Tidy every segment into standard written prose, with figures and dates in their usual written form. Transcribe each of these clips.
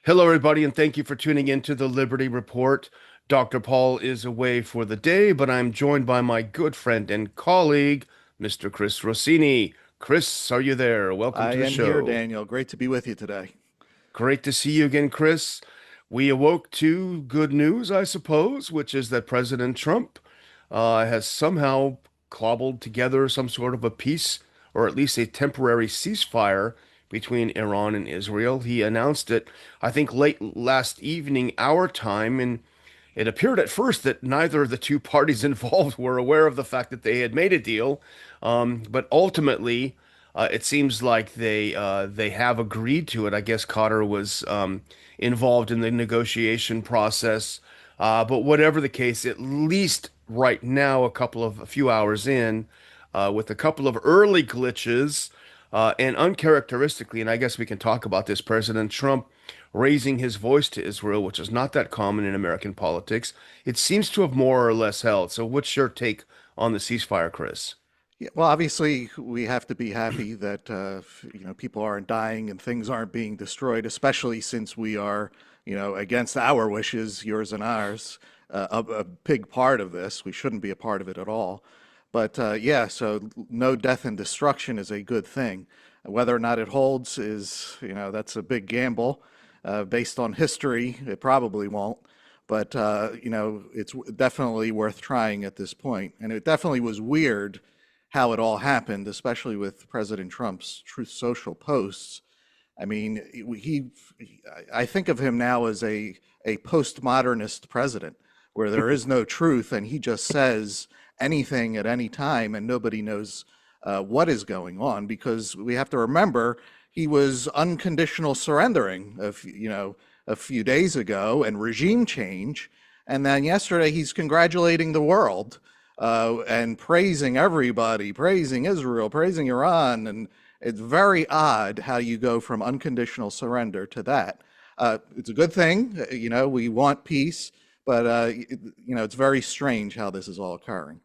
Hello, everybody, and thank you for tuning in to the Liberty Report. Dr. Paul is away for the day, but I'm joined by my good friend and colleague, Mr. Chris Rossini. Chris, are you there? Welcome I to the am here, show. Daniel. Great to be with you today. Great to see you again, Chris. We awoke to good news, I suppose, which is that President Trump has somehow cobbled together some sort of a peace, or at least a temporary ceasefire between Iran and Israel. He announced it, I think, late last evening, our time, and it appeared at first that neither of the two parties involved were aware of the fact that they had made a deal, but ultimately, it seems like they have agreed to it. I guess Qatar was involved in the negotiation process, but whatever the case, at least right now, a few hours in, with a couple of early glitches, and uncharacteristically, and I guess we can talk about this, President Trump raising his voice to Israel, which is not that common in American politics. It seems to have more or less held. So, what's your take on the ceasefire, Chris? Yeah, well, obviously, we have to be happy that people aren't dying and things aren't being destroyed, especially since we are, against our wishes, yours and ours, a big part of this. We shouldn't be a part of it at all. But yeah, so no death and destruction is a good thing. Whether or not it holds is, that's a big gamble. Based on history, it probably won't. But it's definitely worth trying at this point. And it definitely was weird how it all happened, especially with President Trump's Truth Social posts. I mean, I think of him now as a postmodernist president, where there is no truth and he just says anything at any time and nobody knows what is going on, because we have to remember he was unconditional surrendering a few days ago and regime change, and then yesterday he's congratulating the world and praising everybody, praising Israel, praising Iran. And it's very odd how you go from unconditional surrender to that. It's a good thing, we want peace, but, it's very strange how this is all occurring.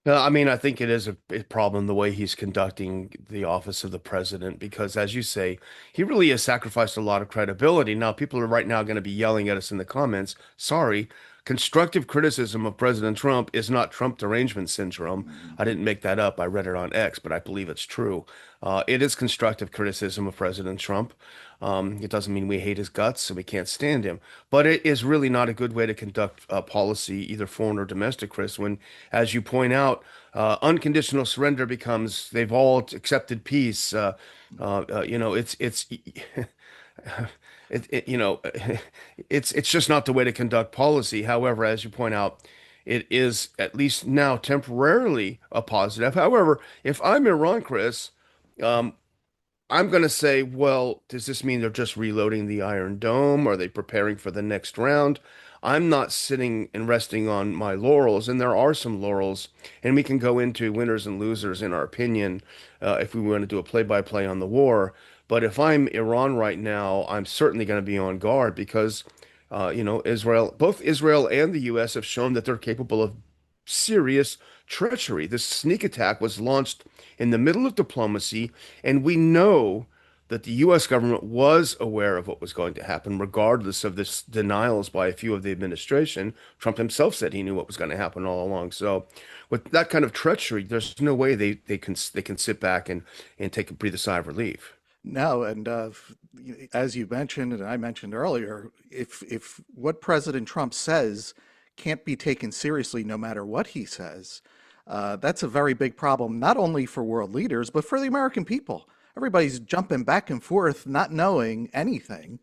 I mean, I think it is a problem the way he's conducting the office of the president, because, as you say, he really has sacrificed a lot of credibility. Now, people are right now going to be yelling at us in the comments. Sorry, constructive criticism of President Trump is not Trump derangement syndrome. Mhm. I didn't make that up. I read it on X, but I believe it's true. It is constructive criticism of President Trump. It doesn't mean we hate his guts and we can't stand him, but it is really not a good way to conduct policy, either foreign or domestic, Chris, when, as you point out, unconditional surrender becomes they've all accepted peace. It's it's just not the way to conduct policy. However, as you point out, it is at least now temporarily a positive. However, if I'm Iran, Chris, um, I'm going to say, well, does this mean they're just reloading the Iron Dome? Are they preparing for the next round? I'm not sitting and resting on my laurels, and there are some laurels, and we can go into winners and losers in our opinion if we want to do a play-by-play on the war. But if I'm Iran right now, I'm certainly going to be on guard because, both Israel and the U.S. have shown that they're capable of serious treachery. This sneak attack was launched in the middle of diplomacy, and we know that the U.S. government was aware of what was going to happen, regardless of this denials by a few of the administration. Trump himself said he knew what was going to happen all along. So, with that kind of treachery, there's no way they can sit back and take a breathe a sigh of relief. No, and as you mentioned, and I mentioned earlier, if what President Trump says can't be taken seriously, no matter what he says, that's a very big problem, not only for world leaders, but for the American people. Everybody's jumping back and forth, not knowing anything,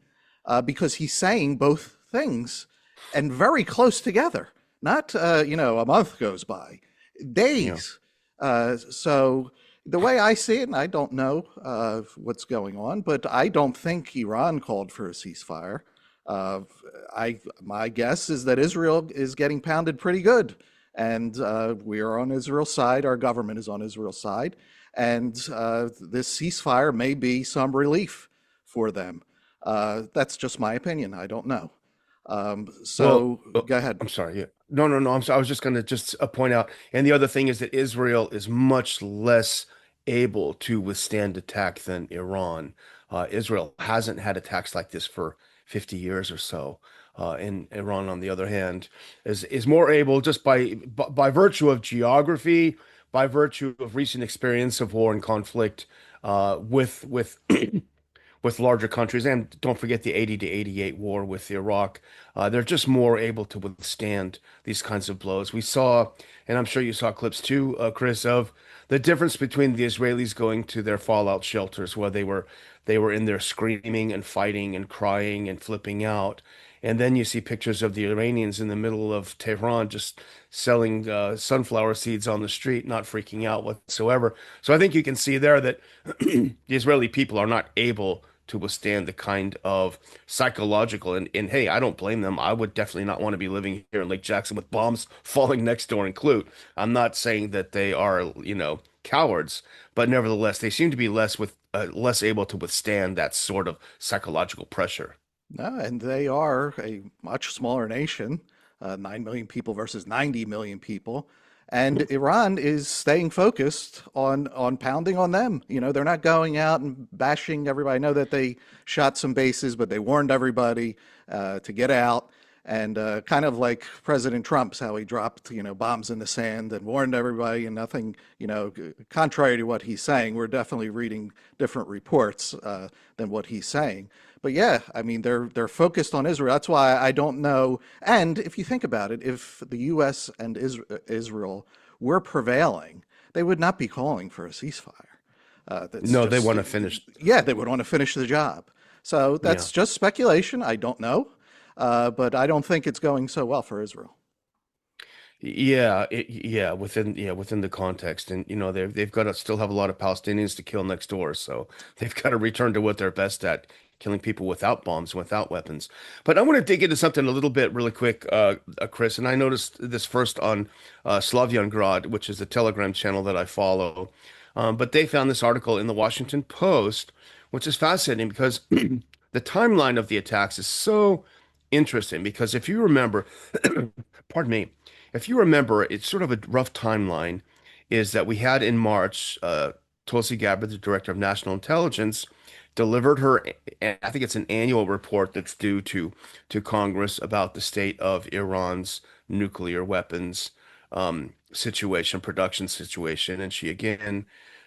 because he's saying both things and very close together. Not, a month goes by, Yeah. days. So the way I see it, and I don't know what's going on, but I don't think Iran called for a ceasefire. Uh, my guess is that Israel is getting pounded pretty good, and we are on Israel's side. Our government is on Israel's side, and this ceasefire may be some relief for them. That's just my opinion. I don't know. Well, So go ahead. I'm sorry. Yeah. No, no, no. I'm sorry. I was just going to just point out. And the other thing is that Israel is much less able to withstand attack than Iran. Israel hasn't had attacks like this for 50 years or so. And Iran, on the other hand, is more able just by virtue of geography, by virtue of recent experience of war and conflict with with larger countries, and don't forget the 80 to 88 war with Iraq. They're just more able to withstand these kinds of blows. We saw, and I'm sure you saw clips too, Chris, of the difference between the Israelis going to their fallout shelters where they were in there screaming and fighting and crying and flipping out. And then you see pictures of the Iranians in the middle of Tehran just selling sunflower seeds on the street, not freaking out whatsoever. So I think you can see there that the Israeli people are not able to withstand the kind of psychological and hey, I don't blame them. I would definitely not want to be living here in Lake Jackson with bombs falling next door in Clute. I'm not saying that they are, cowards, but nevertheless, they seem to be less able to withstand that sort of psychological pressure. No, and they are a much smaller nation, 9 million people versus 90 million people. And Iran is staying focused on pounding on them. You know, they're not going out and bashing everybody. I know that they shot some bases, but they warned everybody to get out. And kind of like President Trump's, how he dropped, bombs in the sand and warned everybody and nothing, contrary to what he's saying. We're definitely reading different reports than what he's saying. But yeah, I mean, they're focused on Israel. That's why I don't know. And if you think about it, if the U.S. and Israel were prevailing, they would not be calling for a ceasefire. That's No, they just, want to finish. yeah, they would want to finish the job. So Yeah. that's just speculation. I don't know. But I don't think it's going so well for Israel. Within the context, and they've got to still have a lot of Palestinians to kill next door, so they've got to return to what they're best at, killing people without bombs, without weapons. But I want to dig into something a little bit really quick, Chris, and I noticed this first on Slavyangrad, which is a Telegram channel that I follow. But they found this article in the Washington Post, which is fascinating because the timeline of the attacks is so interesting. Because if you remember, pardon me, if you remember, it's sort of a rough timeline, is that we had in March, Tulsi Gabbard, the Director of National Intelligence, delivered her, I think it's an annual report that's due to Congress about the state of Iran's nuclear weapons situation, production situation, and she again,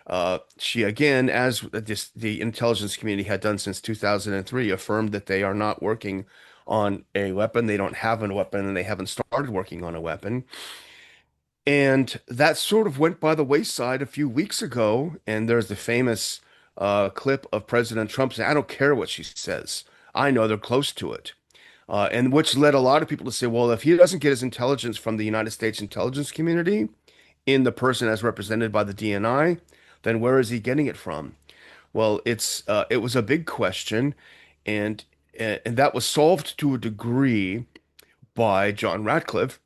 as the intelligence community had done since 2003, affirmed that they are not working on a weapon. They don't have a weapon, and they haven't started working on a weapon. And that sort of went by the wayside a few weeks ago. And there's the famous clip of President Trump saying, "I don't care what she says. I know they're close to it." And which led a lot of people to say, well, if he doesn't get his intelligence from the United States intelligence community in the person as represented by the DNI, then where is he getting it from? Well, it was a big question, and and that was solved to a degree by John Ratcliffe,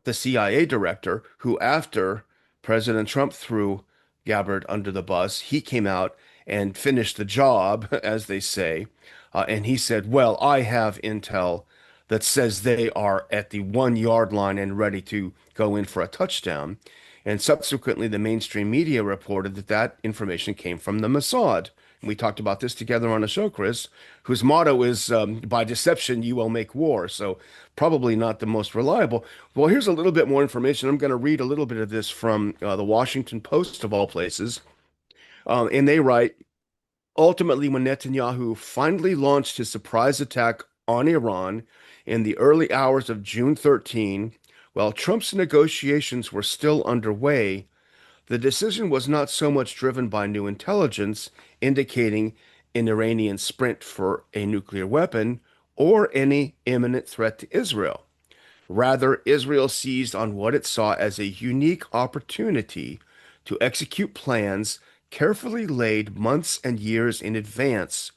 the CIA director, who after President Trump threw Gabbard under the bus, he came out and finished the job, as they say, and he said, "Well, I have intel that says they are at the 1 yard line and ready to go in for a touchdown." And subsequently, the mainstream media reported that that information came from the Mossad. And we talked about this together on a show, Chris, whose motto is by deception, you will make war. So probably not the most reliable. Well, here's a little bit more information. I'm going to read a little bit of this from the Washington Post, of all places. And they write, ultimately, when Netanyahu finally launched his surprise attack on Iran in the early hours of June 13, while Trump's negotiations were still underway, the decision was not so much driven by new intelligence indicating an Iranian sprint for a nuclear weapon or any imminent threat to Israel. Rather, Israel seized on what it saw as a unique opportunity to execute plans carefully laid months and years in advance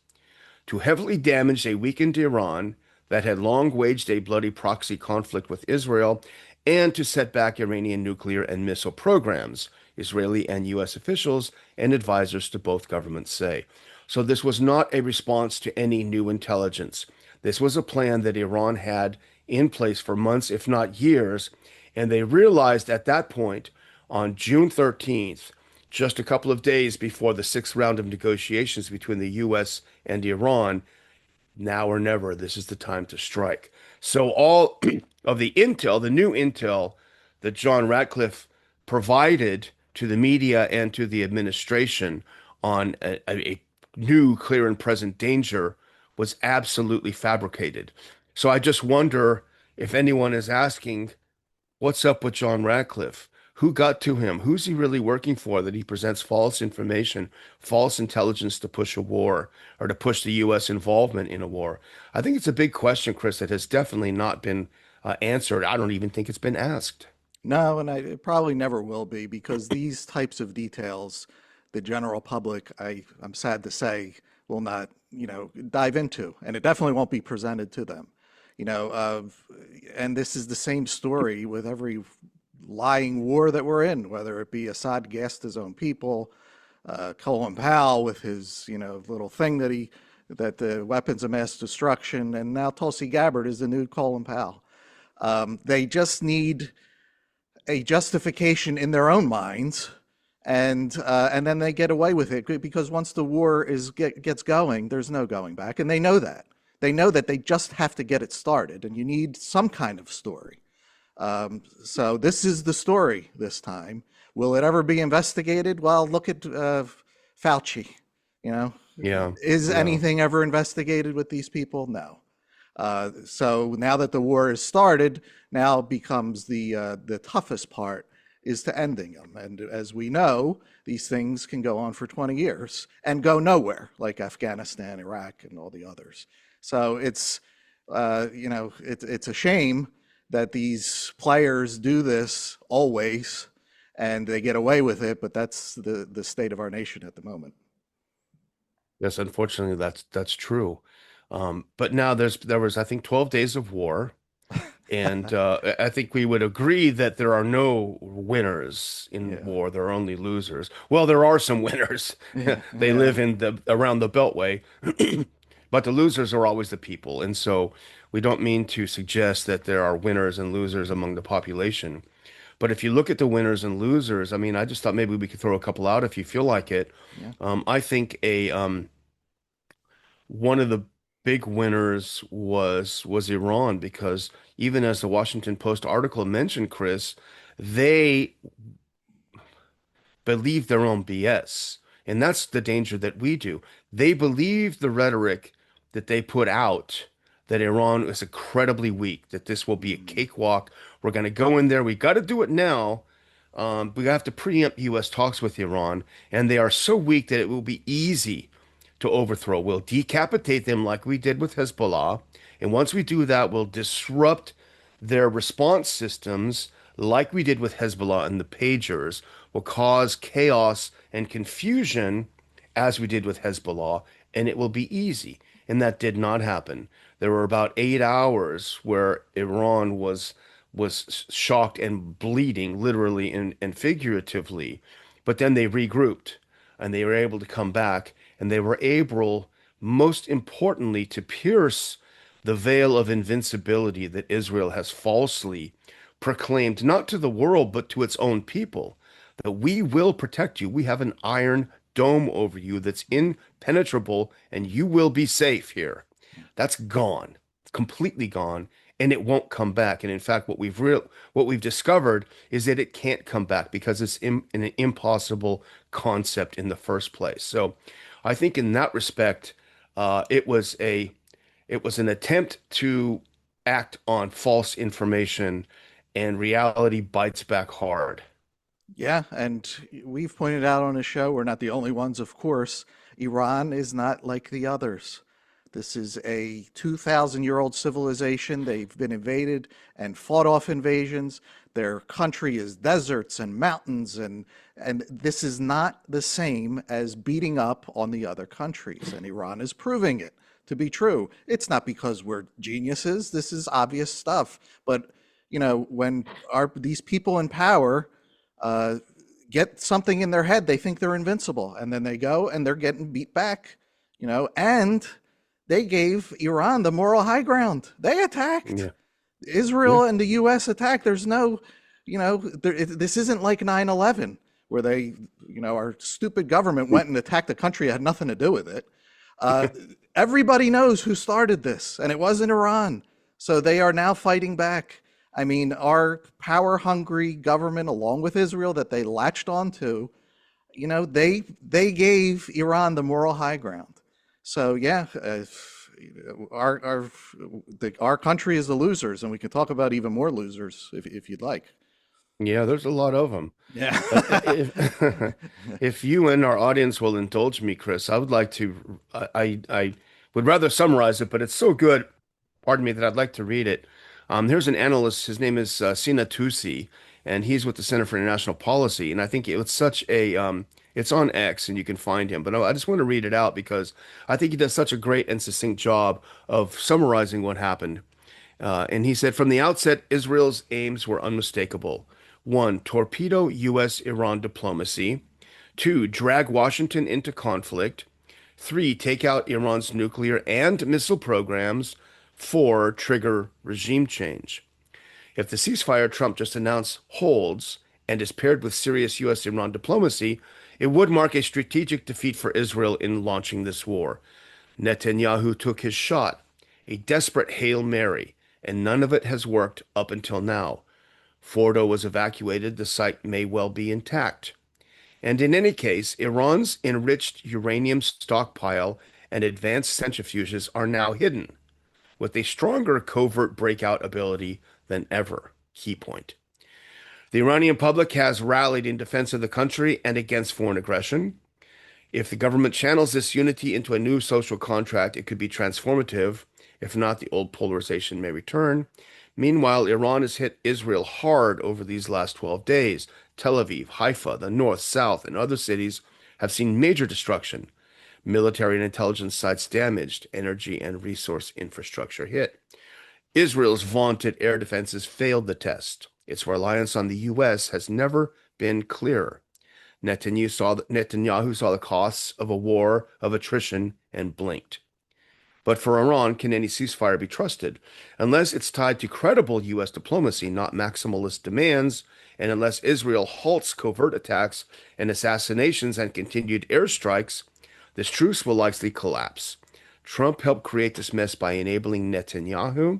to heavily damage a weakened Iran that had long waged a bloody proxy conflict with Israel and to set back Iranian nuclear and missile programs, Israeli and U.S. officials and advisors to both governments say. So this was not a response to any new intelligence. This was a plan that Iran had in place for months, if not years, and they realized at that point, on June 13th, just a couple of days before the sixth round of negotiations between the U.S. and Iran. Now or never, this is the time to strike. So all of the intel, the new intel that John Ratcliffe provided to the media and to the administration on a new, clear, and present danger was absolutely fabricated. So I just wonder if anyone is asking, what's up with John Ratcliffe? Who got to him? Who's he really working for that he presents false information, false intelligence to push a war or to push the U.S. involvement in a war? I think it's a big question, Chris, that has definitely not been answered. I don't even think it's been asked. No, and it probably never will be because these types of details, the general public, I'm sad to say, will not, dive into, and it definitely won't be presented to them. And this is the same story with every lying war that we're in, whether it be Assad gassed his own people, Colin Powell with his, little thing that the weapons of mass destruction, and now Tulsi Gabbard is the new Colin Powell. They just need a justification in their own minds, and then they get away with it because once the war gets going, there's no going back, and they know that. They know that they just have to get it started, and you need some kind of story. So this is the story this time. Will it ever be investigated? Well, look at Fauci. You know, Yeah, is yeah. anything ever investigated with these people? No. So now that the war has started, now becomes the toughest part is to ending them. And as we know, these things can go on for 20 years and go nowhere, like Afghanistan, Iraq, and all the others. So it's a shame that these players do this always and they get away with it, but that's the state of our nation at the moment. Yes, unfortunately, that's true. But now there was, I think, 12 days of war. And I think we would agree that there are no winners in Yeah. war. There are only losers. Well, there are some winners. Yeah. They Yeah. live in the around the Beltway, but the losers are always the people. And so we don't mean to suggest that there are winners and losers among the population. But if you look at the winners and losers, I mean, I just thought maybe we could throw a couple out if you feel like it. Yeah. I think a one of the big winners was Iran because even as the Washington Post article mentioned, Chris, they believe their own BS. And that's the danger that we do. They believe the rhetoric that they put out that Iran is incredibly weak, that this will be a Mhm. cakewalk. We're going to go in there. We got to do it now. We have to preempt U.S. talks with Iran, and they are so weak that it will be easy to overthrow. We'll decapitate them like we did with Hezbollah. And once we do that, we'll disrupt their response systems like we did with Hezbollah and the pagers. Will cause chaos and confusion as we did with Hezbollah, and it will be easy. And that did not happen. There were about 8 hours where Iran was shocked and bleeding, literally and figuratively. But then they regrouped and they were able to come back and they were able, most importantly, to pierce the veil of invincibility that Israel has falsely proclaimed, not to the world, but to its own people, that we will protect you. We have an iron dome over you that's impenetrable and you will be safe here. That's gone, completely gone, and it won't come back. And in fact, what we've discovered is that it can't come back because it's an impossible concept in the first place. So, I think in that respect, it was an attempt to act on false information, and reality bites back hard. Yeah, and we've pointed out on the show, we're not the only ones, of course. Iran is not like the others. This is a 2,000-year-old civilization. They've been invaded and fought off invasions. Their country is deserts and mountains, and this is not the same as beating up on the other countries. And Iran is proving it to be true. It's not because we're geniuses. This is obvious stuff. But when these people in power uh, get something in their head, they think they're invincible, and then they go and they're getting beat back. And they gave Iran the moral high ground. They attacked. Yeah, yeah, Israel and the U.S. attacked. There's no, this isn't like 9/11 where our stupid government went and attacked a country that had nothing to do with it. Uh, Everybody knows who started this, and it wasn't Iran. So they are now fighting back. I mean, our power hungry government, along with Israel, that they latched onto, they gave Iran the moral high ground. So yeah, our country is the losers, and we can talk about even more losers if you'd like. Yeah, there's a lot of them. Yeah. If you and our audience will indulge me, Chris, I would like to, I would rather summarize it, but it's so good, pardon me, that I'd like to read it. Here's an analyst, his name is Sina Tusi, and he's with the Center for International Policy, and I think it's such a, it's on X, and you can find him, but I just want to read it out because I think he does such a great and succinct job of summarizing what happened. And he said, from the outset, Israel's aims were unmistakable. One, torpedo U.S. Iran diplomacy. Two, drag Washington into conflict. Three, take out Iran's nuclear and missile programs. Four, trigger regime change. If the ceasefire Trump just announced holds and is paired with serious U.S. Iran diplomacy, it would mark a strategic defeat for Israel in launching this war. Netanyahu took his shot, a desperate Hail Mary, and none of it has worked up until now. Fordo was evacuated, the site may well be intact. And in any case, Iran's enriched uranium stockpile and advanced centrifuges are now hidden, with a stronger covert breakout ability than ever. Key point. The Iranian public has rallied in defense of the country and against foreign aggression. If the government channels this unity into a new social contract, it could be transformative. If not, the old polarization may return. Meanwhile, Iran has hit Israel hard over these last 12 days. Tel Aviv, Haifa, the north, south, and other cities have seen major destruction. Military and intelligence sites damaged, energy and resource infrastructure hit. Israel's vaunted air defenses failed the test. Its reliance on the U.S. has never been clearer. Netanyahu saw the costs of a war of attrition and blinked. But for Iran, can any ceasefire be trusted? Unless it's tied to credible U.S. diplomacy, not maximalist demands, and unless Israel halts covert attacks and assassinations and continued airstrikes, this truce will likely collapse. Trump helped create this mess by enabling Netanyahu.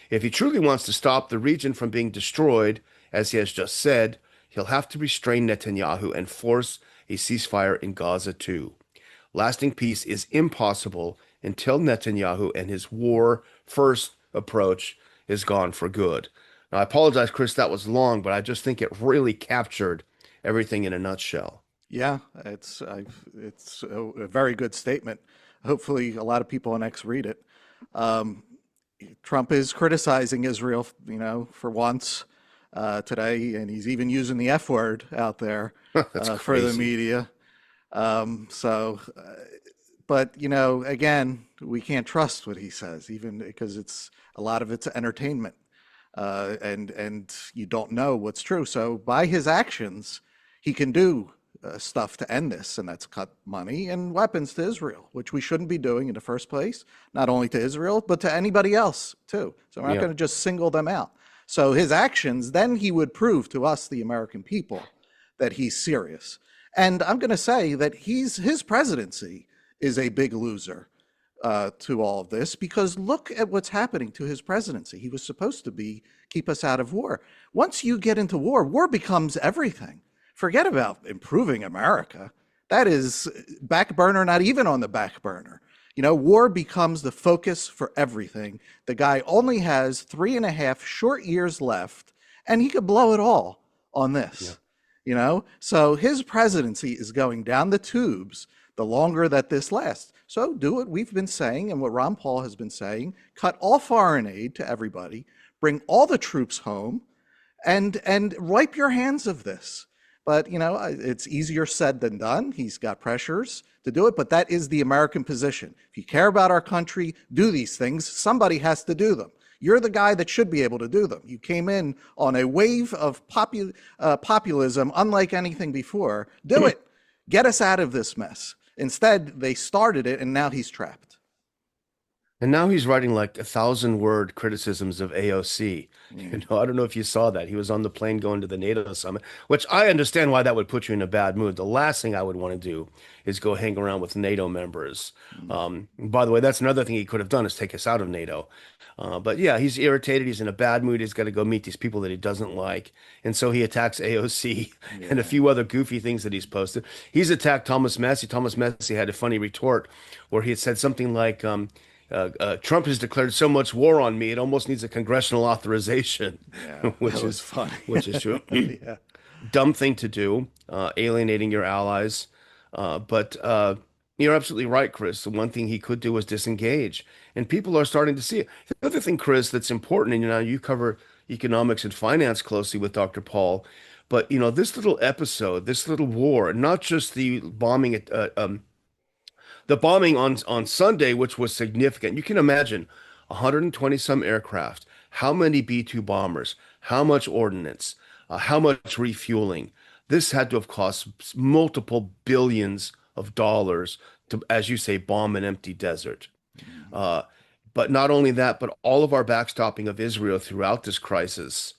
If he truly wants to stop the region from being destroyed, as he has just said, he'll have to restrain Netanyahu and force a ceasefire in Gaza too. Lasting peace is impossible until Netanyahu and his war first approach is gone for good. Now, I apologize, Chris, that was long, but I just think it really captured everything in a nutshell. Yeah, it's a very good statement. Hopefully, a lot of people on X read it. Um, Trump is criticizing Israel, for once today, and he's even using the F word out there That's for the crazy. media. But again, we can't trust what he says, even because a lot of it's entertainment, and you don't know what's true. So by his actions, he can do stuff to end this, and that's cut money and weapons to Israel, which we shouldn't be doing in the first place, not only to Israel, but to anybody else too. So we're not Yeah. going to just single them out. So his actions, then he would prove to us, the American people, that he's serious. And I'm going to say that his presidency is a big loser to all of this, because look at what's happening to his presidency. He was supposed to keep us out of war. Once you get into war, war becomes everything. Forget about improving America. That is back burner, not even on the back burner. War becomes the focus for everything. The guy only has 3.5 short years left, and he could blow it all on Yeah. this. So his presidency is going down the tubes the longer that this lasts. So do what we've been saying and what Ron Paul has been saying: cut all foreign aid to everybody, bring all the troops home, and wipe your hands of this. But it's easier said than done. He's got pressures to do it, but that is the American position. If you care about our country, do these things. Somebody has to do them. You're the guy that should be able to do them. You came in on a wave of populism unlike anything before. Do it. Get us out of this mess. Instead, they started it, and now he's trapped. And now he's writing like 1,000 word criticisms of AOC. Mm, I don't know if you saw that. He was on the plane going to the NATO summit, which I understand why that would put you in a bad mood. The last thing I would want to do is go hang around with NATO members. mm. By the way, that's another thing he could have done is take us out of NATO. But yeah, he's irritated. He's in a bad mood. He's got to go meet these people that he doesn't like. And so he attacks AOC and a Yeah. few other goofy things that he's posted. He's attacked Thomas Massie. Thomas Massie had a funny retort where he had said something like, Trump has declared so much war on me, it almost needs a congressional authorization, Yeah. That which was is funny. which is true. Yeah. Dumb thing to do, alienating your allies. But you're absolutely right, Chris. The one thing he could do is disengage, and people are starting to see it. The other thing, Chris, that's important, and you cover economics and finance closely with Dr. Paul, but this little episode, this little war, not just the bombing on Sunday, which was significant. You can imagine 120 some aircraft, how many B-2 bombers, how much ordnance, how much refueling. This had to have cost multiple billions of dollars to, as you say, bomb an empty desert. Mhm. Uh, but not only that, but all of our backstopping of Israel throughout this crisis.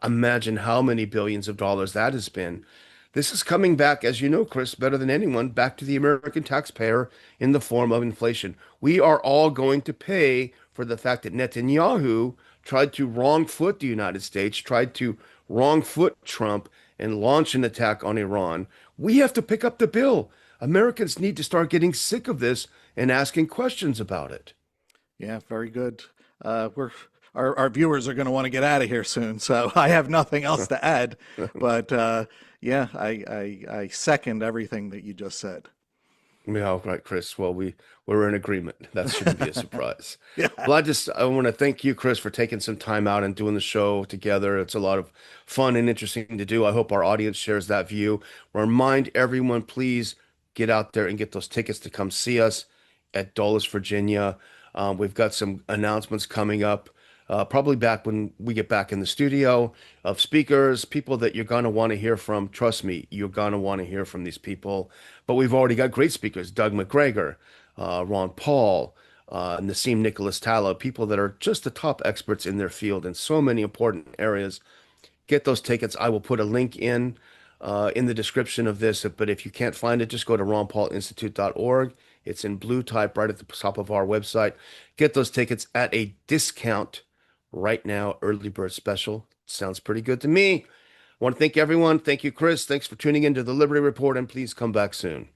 Imagine how many billions of dollars that has been. This is coming back, as you know, Chris, better than anyone, back to the American taxpayer in the form of inflation. We are all going to pay for the fact that Netanyahu tried to wrong foot the United States, tried to wrong foot Trump, and launch an attack on Iran. We have to pick up the bill. Americans need to start getting sick of this and asking questions about it. Yeah, very good. We're our viewers are going to want to get out of here soon, so I have nothing else to add. But yeah, I second everything that you just said. Yeah, right, Chris. Well, we're in agreement. That shouldn't be a surprise. Yeah. Well, I want to thank you, Chris, for taking some time out and doing the show together. It's a lot of fun and interesting to do. I hope our audience shares that view. Remind everyone, please get out there and get those tickets to come see us at Dulles, Virginia. We've got some announcements coming up, probably back when we get back in the studio of speakers, people that you're going to want to hear from. Trust me, you're going to want to hear from these people. But we've already got great speakers, Doug McGregor, Ron Paul, Nassim Nicholas Tallow, people that are just the top experts in their field in so many important areas. Get those tickets. I will put a link in the description of this. But if you can't find it, just go to ronpaulinstitute.org. It's in blue type right at the top of our website. Get those tickets at a discount right now, early bird special. Sounds pretty good to me. I want to thank everyone. Thank you, Chris. Thanks for tuning in to the Liberty Report, and please come back soon.